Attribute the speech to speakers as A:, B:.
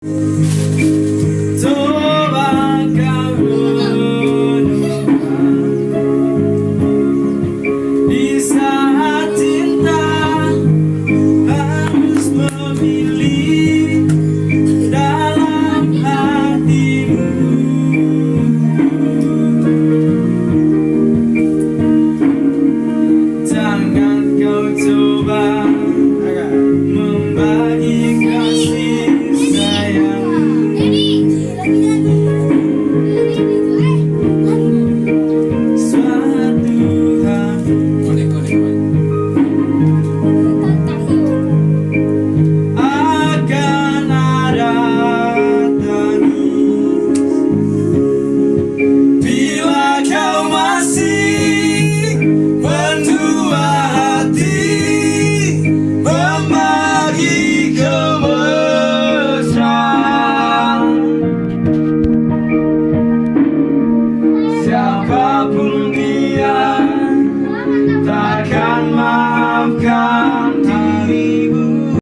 A: Coba kau renungkan di saat cinta harus memilih dalam hatimu. Jangan kau coba membagi kasih sayang. Suatu hari akan ada tangis bila kau masih berdua hati membagi kemesraan. Siapapun